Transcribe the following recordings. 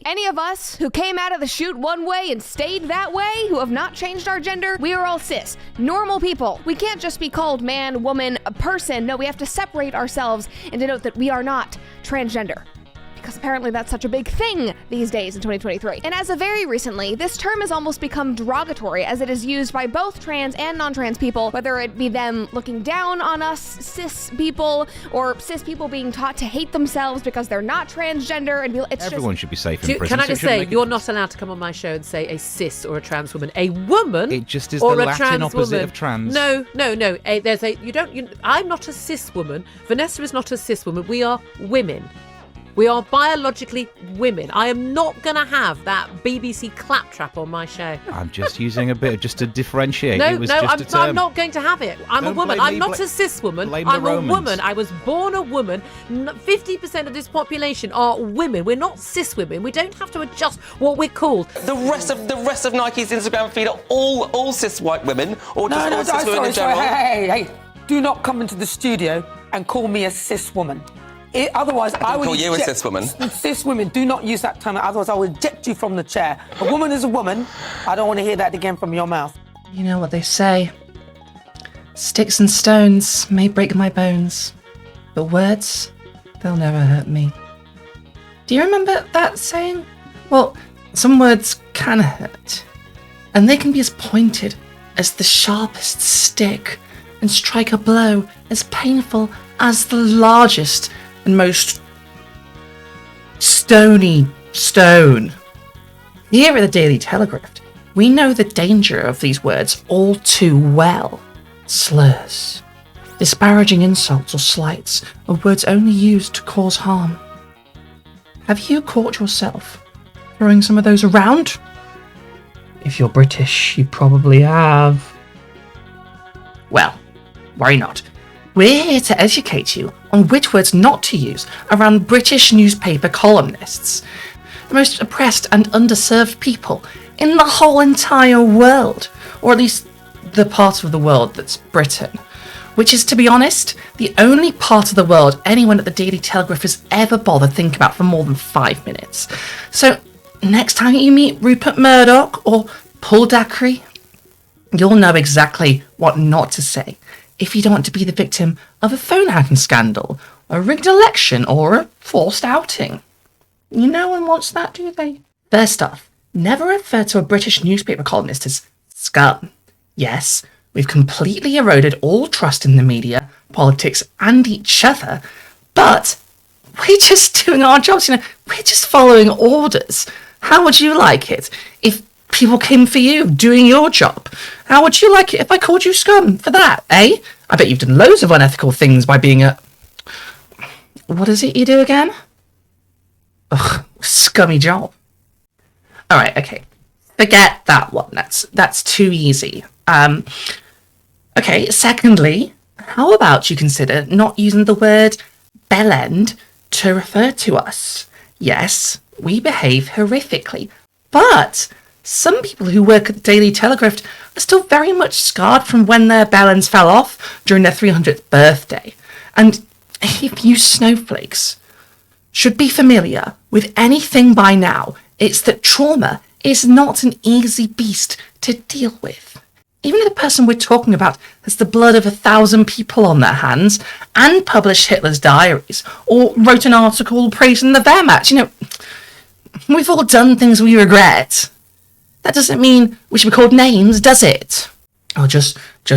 Any of us who came out of the chute one way and stayed that way, who have not changed our gender, we are all cis, normal people. We can't just be called man, woman, a person. No, we have to separate ourselves and denote that we are not transgender. Because apparently that's such a big thing these days in 2023. And as of very recently, this term has almost become derogatory as it is used by both trans and non-trans people, whether it be them looking down on us cis people, or cis people being taught to hate themselves because they're not transgender. And everyone should be safe in prison. Can I just say, you're not allowed to come on my show and say a cis or a trans woman. A woman. It just is or the a Latin trans opposite woman. of trans. No. I'm not a cis woman. Vanessa is not a cis woman. We are women. We are biologically women. I am not going to have that BBC claptrap on my show. I'm just using a bit just to differentiate. No, it was just a term. I'm not going to have it. I'm a woman. I'm not a cis woman. I'm a woman. I was born a woman. 50% of this population are women. We're not cis women. We don't have to adjust what we're called. The rest of Nike's Instagram feed are all cis white women, or just all cis women in general. Hey! Do not come into the studio and call me a cis woman. Otherwise, I would call you a cis woman. Cis women, do not use that term. Otherwise, I will eject you from the chair. A woman is a woman. I don't want to hear that again from your mouth. You know what they say. Sticks and stones may break my bones, but words, they'll never hurt me. Do you remember that saying? Well, some words can hurt, and they can be as pointed as the sharpest stick and strike a blow as painful as the largest and most stony stone. Here at the Daily Telegraph, we know the danger of these words all too well. Slurs. Disparaging insults or slights are words only used to cause harm. Have you caught yourself throwing some of those around? If you're British, you probably have. Well, worry not. We're here to educate you on which words not to use around British newspaper columnists, the most oppressed and underserved people in the whole entire world, or at least the part of the world that's Britain, which is, to be honest, the only part of the world anyone at the Daily Telegraph has ever bothered thinking about for more than 5 minutes. So, next time you meet Rupert Murdoch or Paul Dacre, you'll know exactly what not to say if you don't want to be the victim of a phone hacking scandal, a rigged election, or a forced outing. No one wants that, do they? First off, never refer to a British newspaper columnist as scum. Yes, we've completely eroded all trust in the media, politics, and each other, but we're just doing our jobs, we're just following orders. How would you like it if people came for you, doing your job? How would you like it if I called you scum for that, eh? I bet you've done loads of unethical things by being a... What is it you do again? Ugh, scummy job. Alright, okay. Forget that one. That's too easy. Okay, secondly, how about you consider not using the word bellend to refer to us? Yes, we behave horrifically, but some people who work at the Daily Telegraph are still very much scarred from when their bellends fell off during their 300th birthday. And if you snowflakes should be familiar with anything by now, it's that trauma is not an easy beast to deal with. Even if the person we're talking about has the blood of 1,000 people on their hands and published Hitler's diaries or wrote an article praising the Wehrmacht, we've all done things we regret. That doesn't mean we should be called names, does it? Or just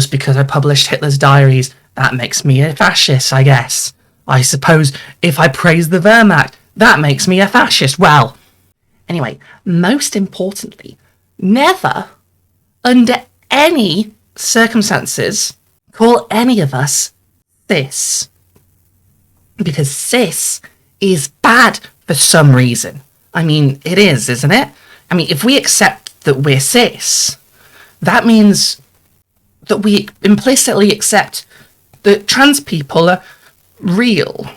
because I published Hitler's diaries, that makes me a fascist, I guess. I suppose if I praise the Wehrmacht, that makes me a fascist. Well, anyway, most importantly, never, under any circumstances, call any of us cis. Because cis is bad for some reason. I mean, it is, isn't it? I mean, if we accept that we're cis, that means that we implicitly accept that trans people are real.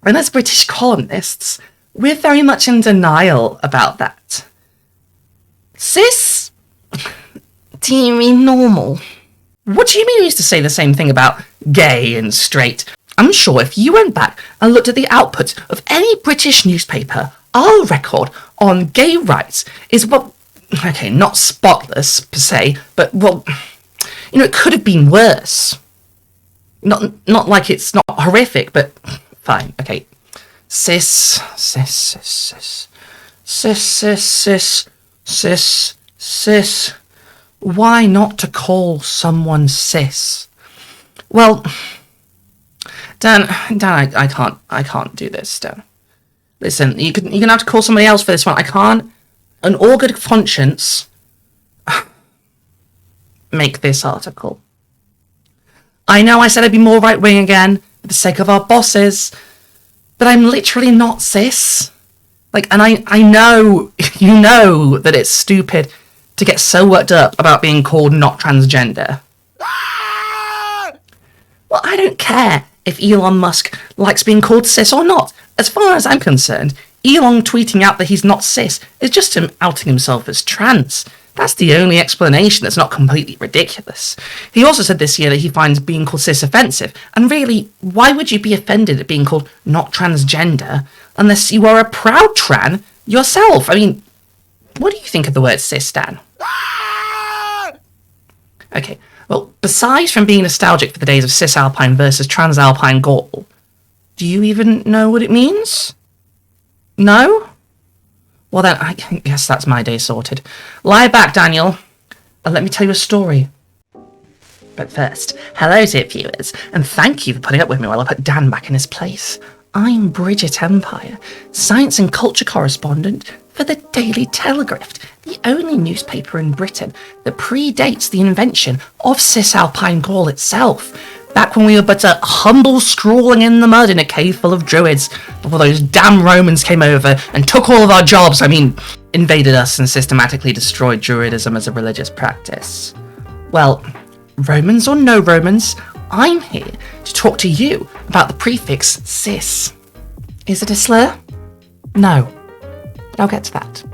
And as British columnists, we're very much in denial about that. Cis? Do you mean normal? What do you mean we used to say the same thing about gay and straight? I'm sure if you went back and looked at the output of any British newspaper our record on gay rights is, well, okay, not spotless per se, but, well, you know, it could have been worse. Not like it's not horrific, but fine, okay. Cis. Why not to call someone cis? Well, Dan, I can't do this, Dan. Listen, you're gonna have to call somebody else for this one. I can't, an all good conscience, make this article. I know I said I'd be more right-wing again, for the sake of our bosses, but I'm literally not cis. Like, and I know, you know that it's stupid to get so worked up about being called not transgender. Well, I don't care if Elon Musk likes being called cis or not. As far as I'm concerned, Elon tweeting out that he's not cis is just him outing himself as trans. That's the only explanation that's not completely ridiculous. He also said this year that he finds being called cis offensive, and really, why would you be offended at being called not transgender unless you are a proud tran yourself? I mean, what do you think of the word cis, Dan? Okay, well, besides from being nostalgic for the days of cis-alpine versus trans-alpine Gaul, do you even know what it means? No? Well then, I guess that's my day sorted. Lie back, Daniel, and let me tell you a story. But first, hello to you viewers, and thank you for putting up with me while I put Dan back in his place. I'm Brigitte Empire, science and culture correspondent for the Daily Telegraph, the only newspaper in Britain that predates the invention of cis-alpine Gaul itself, back when we were but a humble scrawling in the mud in a cave full of druids, before those damn Romans came over and took all of our jobs, invaded us and systematically destroyed druidism as a religious practice. Well, Romans or no Romans, I'm here to talk to you about the prefix cis. Is it a slur? No, but I'll get to that.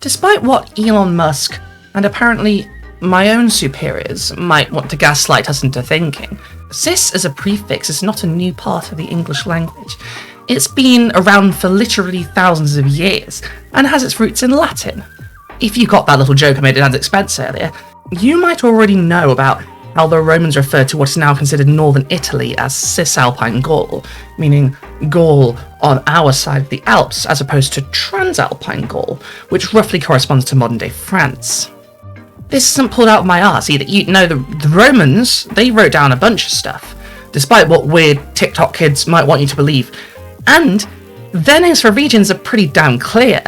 Despite what Elon Musk and apparently my own superiors might want to gaslight us into thinking, cis as a prefix is not a new part of the English language. It's been around for literally thousands of years and has its roots in Latin. If you got that little joke I made at Dan's expense earlier, you might already know about how the Romans referred to what is now considered northern Italy as Cisalpine Gaul, meaning Gaul on our side of the Alps, as opposed to Transalpine Gaul, which roughly corresponds to modern-day France. This isn't pulled out of my arse either. You know, the Romans, they wrote down a bunch of stuff, despite what weird TikTok kids might want you to believe. And their names for regions are pretty damn clear.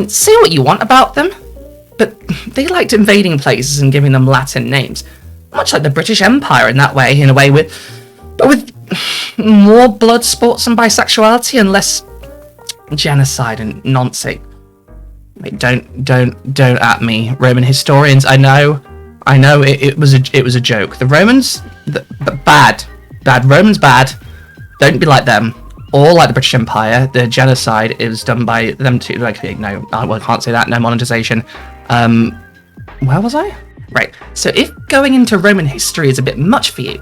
Say what you want about them, but they liked invading places and giving them Latin names. Much like the British Empire in a way, with more blood sports and bisexuality and less genocide and nonsense. Wait, don't at me, Roman historians. I know, it was a joke. The Romans, bad, Romans bad. Don't be like them. Or like the British Empire, the genocide is done by them too. I can't say that. No monetization. Where was I? Right, so if going into Roman history is a bit much for you,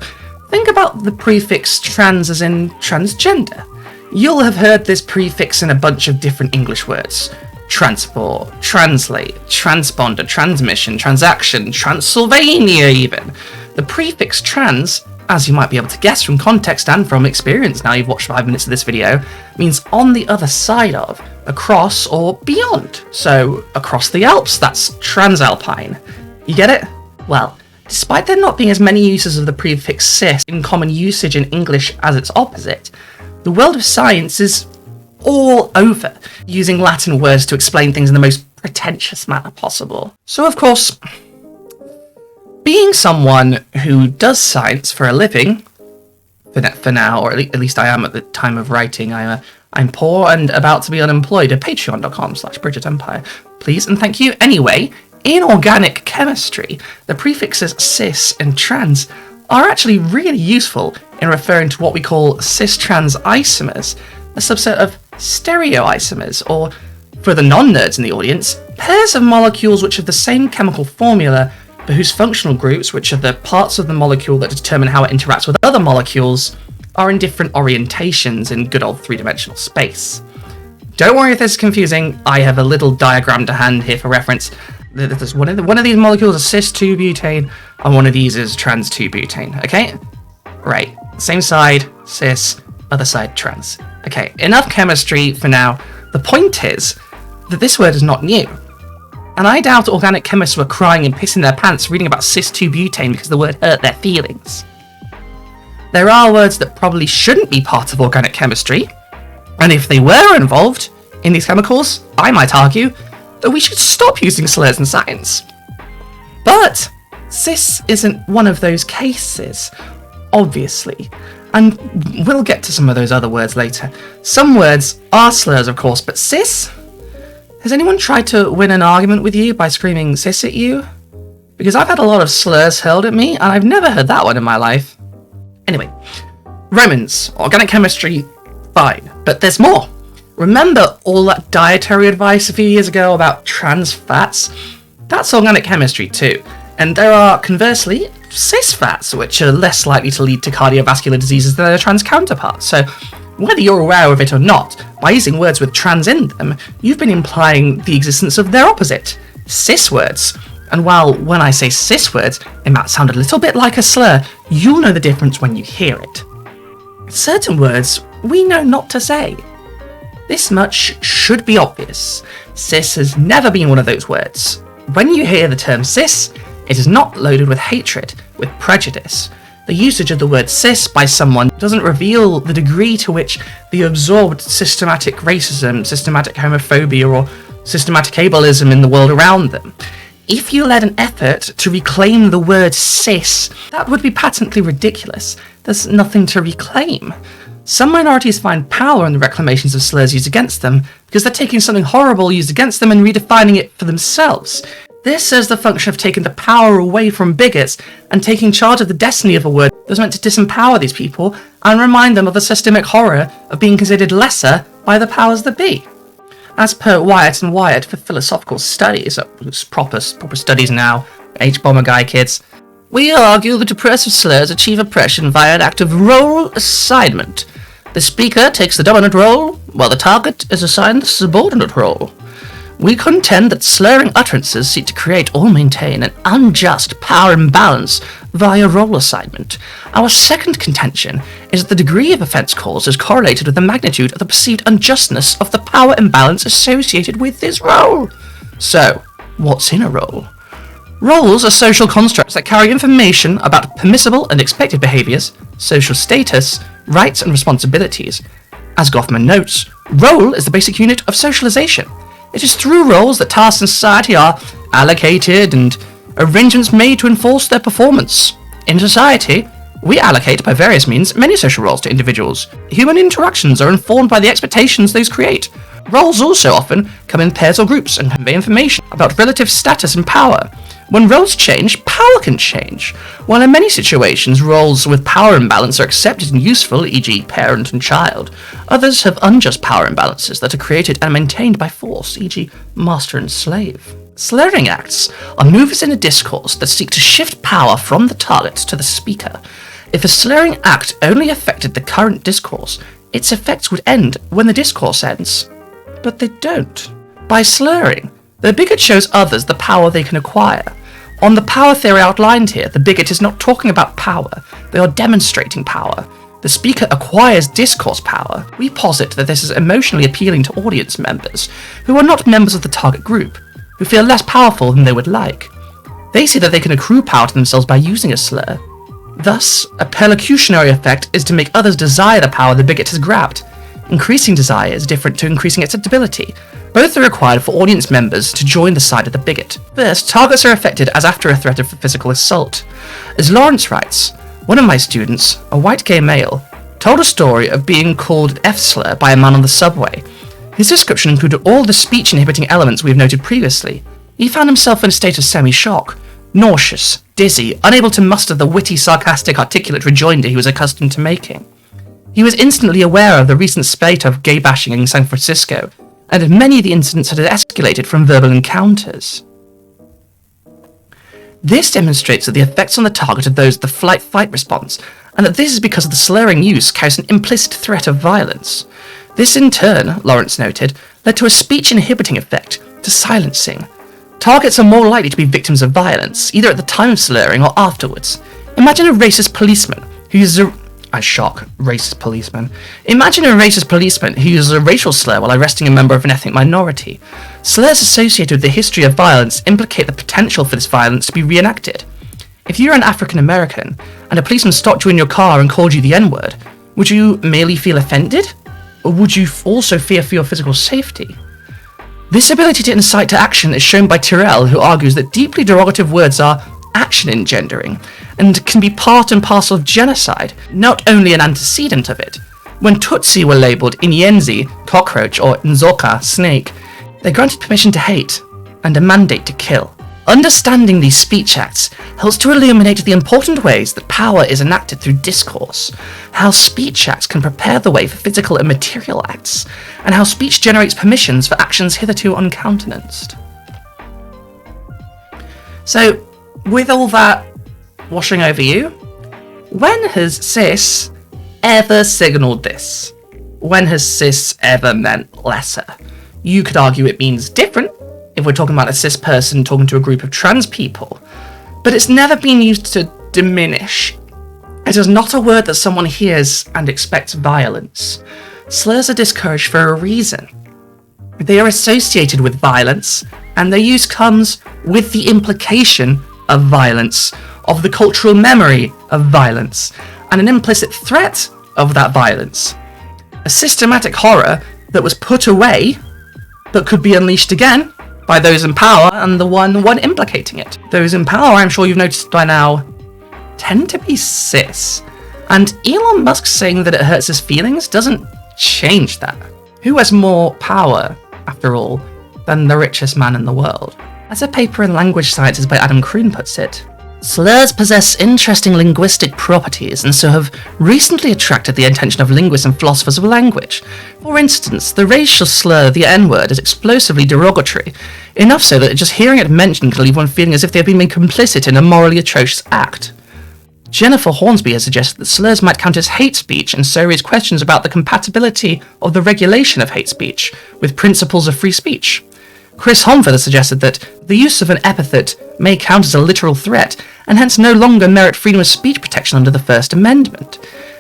think about the prefix trans as in transgender. You'll have heard this prefix in a bunch of different English words. Transport, translate, transponder, transmission, transaction, Transylvania even. The prefix trans, as you might be able to guess from context and from experience now you've watched 5 minutes of this video, means on the other side of, across, or beyond. So, across the Alps, that's transalpine. You get it? Well, despite there not being as many uses of the prefix cis in common usage in English as its opposite, the world of science is all over using Latin words to explain things in the most pretentious manner possible. So of course, being someone who does science for a living, for now, or at least I am at the time of writing, I'm poor and about to be unemployed at patreon.com/Brigitte Empire. Please and thank you. Anyway, in organic chemistry, the prefixes cis and trans are actually really useful in referring to what we call cis-trans isomers, a subset of stereoisomers, or, for the non-nerds in the audience, pairs of molecules which have the same chemical formula, but whose functional groups, which are the parts of the molecule that determine how it interacts with other molecules, are in different orientations in good old three-dimensional space. Don't worry if this is confusing. I have a little diagram to hand here for reference. There's one of these molecules is cis-2-butane, and one of these is trans-2-butane, okay? Right, same side, cis, other side, trans. Okay, enough chemistry for now. The point is that this word is not new. And I doubt organic chemists were crying and pissing their pants reading about cis-2-butane because the word hurt their feelings. There are words that probably shouldn't be part of organic chemistry, and if they were involved in these chemicals, I might argue that we should stop using slurs in science. But cis isn't one of those cases, obviously, and we'll get to some of those other words later. Some words are slurs, of course, but cis? Has anyone tried to win an argument with you by screaming cis at you? Because I've had a lot of slurs hurled at me, and I've never heard that one in my life. Anyway, Romans, organic chemistry, fine, but there's more. Remember all that dietary advice a few years ago about trans fats? That's organic chemistry too. And there are, conversely, cis fats, which are less likely to lead to cardiovascular diseases than their trans counterparts. So, whether you're aware of it or not, by using words with trans in them, you've been implying the existence of their opposite, cis words. And while when I say cis words, it might sound a little bit like a slur, you'll know the difference when you hear it. Certain words we know not to say. This much should be obvious. Cis has never been one of those words. When you hear the term cis, it is not loaded with hatred, with prejudice. The usage of the word cis by someone doesn't reveal the degree to which they absorbed systematic racism, systematic homophobia, or systematic ableism in the world around them. If you led an effort to reclaim the word cis, that would be patently ridiculous. There's nothing to reclaim. Some minorities find power in the reclamations of slurs used against them because they're taking something horrible used against them and redefining it for themselves. This serves the function of taking the power away from bigots and taking charge of the destiny of a word that was meant to disempower these people and remind them of the systemic horror of being considered lesser by the powers that be. As per Wyatt and Wyatt for philosophical studies, proper studies now, H-bomber guy kids, we argue that oppressive slurs achieve oppression via an act of role assignment. The speaker takes the dominant role, while the target is assigned the subordinate role. We contend that slurring utterances seek to create or maintain an unjust power imbalance via role assignment. Our second contention is that the degree of offence caused is correlated with the magnitude of the perceived unjustness of the power imbalance associated with this role. So, what's in a role? Roles are social constructs that carry information about permissible and expected behaviours, social status, rights and responsibilities. As Goffman notes, role is the basic unit of socialisation. It is through roles that tasks in society are allocated and arrangements made to enforce their performance. In society, we allocate by various means many social roles to individuals. Human interactions are informed by the expectations those create. Roles also often come in pairs or groups and convey information about relative status and power. When roles change, power can change. While in many situations roles with power imbalance are accepted and useful, e.g. parent and child, others have unjust power imbalances that are created and maintained by force, e.g. master and slave. Slurring acts are moves in a discourse that seek to shift power from the target to the speaker. If a slurring act only affected the current discourse, its effects would end when the discourse ends. But they don't. By slurring, the bigot shows others the power they can acquire. On the power theory outlined here, the bigot is not talking about power, they are demonstrating power. The speaker acquires discourse power. We posit that this is emotionally appealing to audience members, who are not members of the target group, who feel less powerful than they would like. They see that they can accrue power to themselves by using a slur. Thus, a perlocutionary effect is to make others desire the power the bigot has grabbed. Increasing desire is different to increasing acceptability. Both are required for audience members to join the side of the bigot. First, targets are affected as after a threat of physical assault. As Lawrence writes, one of my students, a white gay male, told a story of being called F-slur by a man on the subway. His description included all the speech-inhibiting elements we've noted previously. He found himself in a state of semi-shock, nauseous, dizzy, unable to muster the witty, sarcastic, articulate rejoinder he was accustomed to making. He was instantly aware of the recent spate of gay bashing in San Francisco, and many of the incidents had escalated from verbal encounters. This demonstrates that the effects on the target are those of the flight-fight response, and that this is because of the slurring use carries an implicit threat of violence. This in turn, Lawrence noted, led to a speech-inhibiting effect to silencing. Targets are more likely to be victims of violence, either at the time of slurring or afterwards. Imagine a racist policeman who uses racist policeman. Imagine a racist policeman who uses a racial slur while arresting a member of an ethnic minority. Slurs associated with the history of violence implicate the potential for this violence to be reenacted. If you're an African American and a policeman stopped you in your car and called you the N-word, would you merely feel offended? Or would you also fear for your physical safety? This ability to incite to action is shown by Tyrrell, who argues that deeply derogative words are action engendering and can be part and parcel of genocide, not only an antecedent of it. When Tutsi were labelled Inyenzi, cockroach, or Nzoka, snake, they granted permission to hate and a mandate to kill. Understanding these speech acts helps to illuminate the important ways that power is enacted through discourse, how speech acts can prepare the way for physical and material acts, and how speech generates permissions for actions hitherto uncountenanced. So, with all that washing over you, when has cis ever signalled this? When has cis ever meant lesser? You could argue it means different, if we're talking about a cis person talking to a group of trans people, but it's never been used to diminish. It is not a word that someone hears and expects violence. Slurs are discouraged for a reason. They are associated with violence, and their use comes with the implication of violence, of the cultural memory of violence, and an implicit threat of that violence. A systematic horror that was put away, but could be unleashed again, by those in power and the one implicating it. Those in power, I'm sure you've noticed by now, tend to be cis. And Elon Musk saying that it hurts his feelings doesn't change that. Who has more power, after all, than the richest man in the world? As a paper in Language Sciences by Adam Croom puts it, slurs possess interesting linguistic properties and so have recently attracted the attention of linguists and philosophers of language. For instance, the racial slur, the N-word, is explosively derogatory, enough so that just hearing it mentioned can leave one feeling as if they have been made complicit in a morally atrocious act. Jennifer Hornsby has suggested that slurs might count as hate speech and so raise questions about the compatibility of the regulation of hate speech with principles of free speech. Chris Homford has suggested that the use of an epithet may count as a literal threat, and hence no longer merit freedom of speech protection under the First Amendment.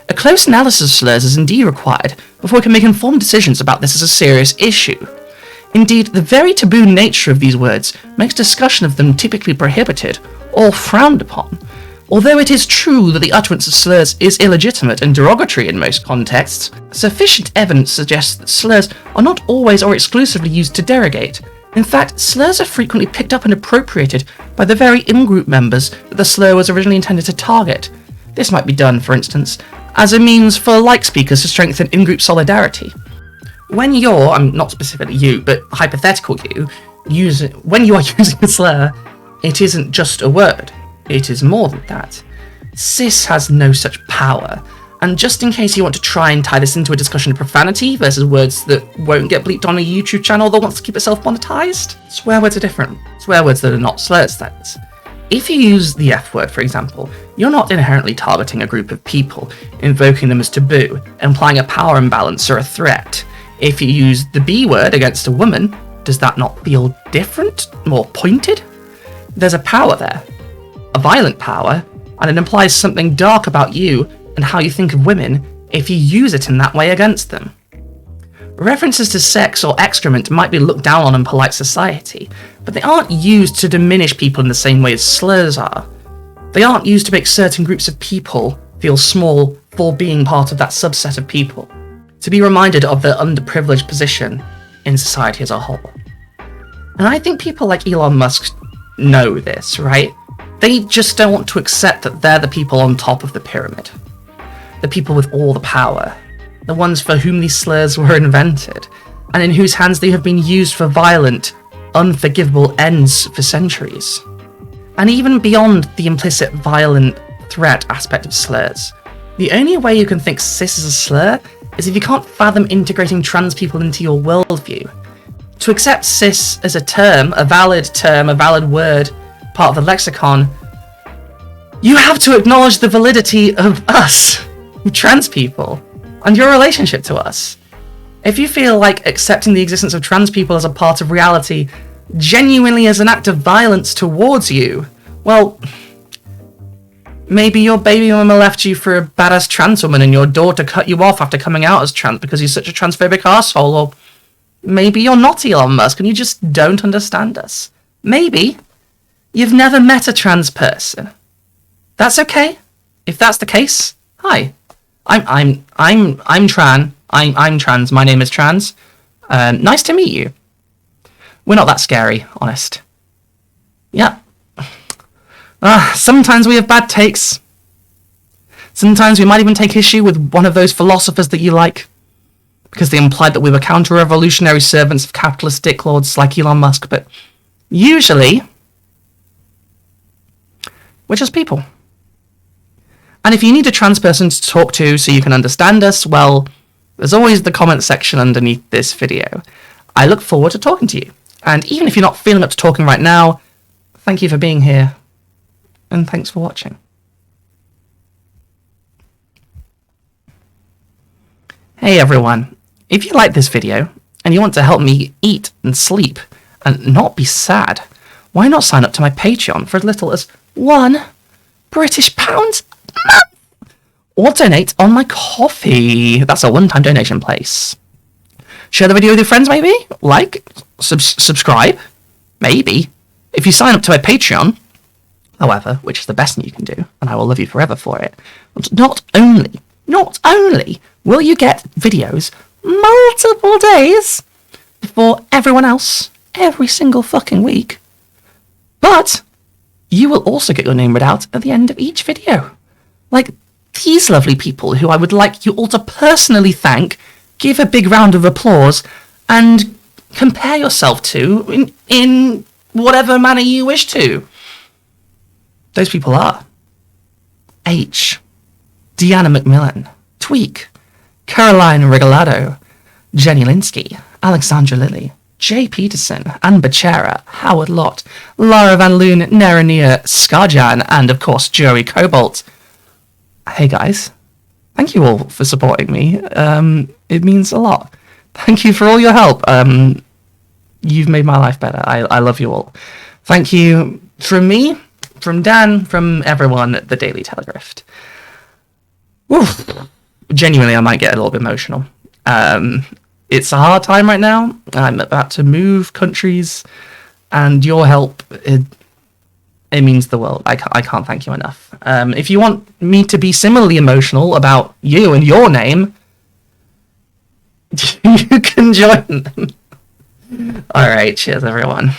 A close analysis of slurs is indeed required before we can make informed decisions about this as a serious issue. Indeed, the very taboo nature of these words makes discussion of them typically prohibited or frowned upon. Although it is true that the utterance of slurs is illegitimate and derogatory in most contexts, sufficient evidence suggests that slurs are not always or exclusively used to derogate. In fact, slurs are frequently picked up and appropriated by the very in-group members that the slur was originally intended to target. This might be done, for instance, as a means for like speakers to strengthen in-group solidarity. When you're, I'm not specifically you, but hypothetical you, when you are using a slur, it isn't just a word, it is more than that. Cis has no such power. And just in case you want to try and tie this into a discussion of profanity versus words that won't get bleeped on a YouTube channel that wants to keep itself monetized, swear words are different. Swear words that are not slurs, that is. If you use the F word, for example, you're not inherently targeting a group of people, invoking them as taboo, implying a power imbalance or a threat. If you use the B word against a woman, does that not feel different, more pointed? There's a power there, a violent power, and it implies something dark about you and how you think of women if you use it in that way against them. References to sex or excrement might be looked down on in polite society, but they aren't used to diminish people in the same way as slurs are. They aren't used to make certain groups of people feel small for being part of that subset of people, to be reminded of their underprivileged position in society as a whole. And I think people like Elon Musk know this, right? They just don't want to accept that they're the people on top of the pyramid. The people with all the power, the ones for whom these slurs were invented, and in whose hands they have been used for violent, unforgivable ends for centuries. And even beyond the implicit violent threat aspect of slurs, the only way you can think cis is a slur is if you can't fathom integrating trans people into your worldview. To accept cis as a valid word, part of the lexicon, you have to acknowledge the validity of us, trans people, and your relationship to us. if you feel like accepting the existence of trans people as a part of reality genuinely as an act of violence towards you, well, maybe your baby mama left you for a badass trans woman and your daughter cut you off after coming out as trans because he's such a transphobic arsehole, or maybe you're not Elon Musk and you just don't understand us. Maybe you've never met a trans person. That's okay. If that's the case, hi. I'm trans. I'm trans. My name is Trans. Nice to meet you. We're not that scary, honest. Yeah. Sometimes we have bad takes. Sometimes we might even take issue with one of those philosophers that you like, because they implied that we were counter-revolutionary servants of capitalist dicklords like Elon Musk, but usually we're just people. And if you need a trans person to talk to so you can understand us, well, there's always the comment section underneath this video. I look forward to talking to you. And even if you're not feeling up to talking right now, thank you for being here. And thanks for watching. Hey everyone, if you like this video and you want to help me eat and sleep and not be sad, why not sign up to my Patreon for as little as £1 British pound a month? Or donate on my coffee. That's a one-time donation place. Share the video with your friends maybe? Like, subscribe? Maybe. If you sign up to my Patreon, however, which is the best thing you can do, and I will love you forever for it, not only will you get videos multiple days before everyone else every single fucking week, but you will also get your name read out at the end of each video. Like these lovely people who I would like you all to personally thank, give a big round of applause, and compare yourself to in whatever manner you wish to. Those people are H, Deanna McMillan, Tweak, Caroline Regalado, Jenny Linsky, Alexandra Lilly, Jay Peterson, Anne Becerra, Howard Lott, Lara Van Loon, Nerania, Scarjan, and of course Joey Cobalt. Hey guys, thank you all for supporting me. It means a lot. Thank you for all your help. You've made my life better. I love you all. Thank you from me, from Dan, from everyone at the Daily Telegraph. Oof. Genuinely, I might get a little bit emotional. It's a hard time right now. I'm about to move countries, and your help, it means the world. I can't thank you enough. If you want me to be similarly emotional about you and your name, you can join them. All right, cheers, everyone.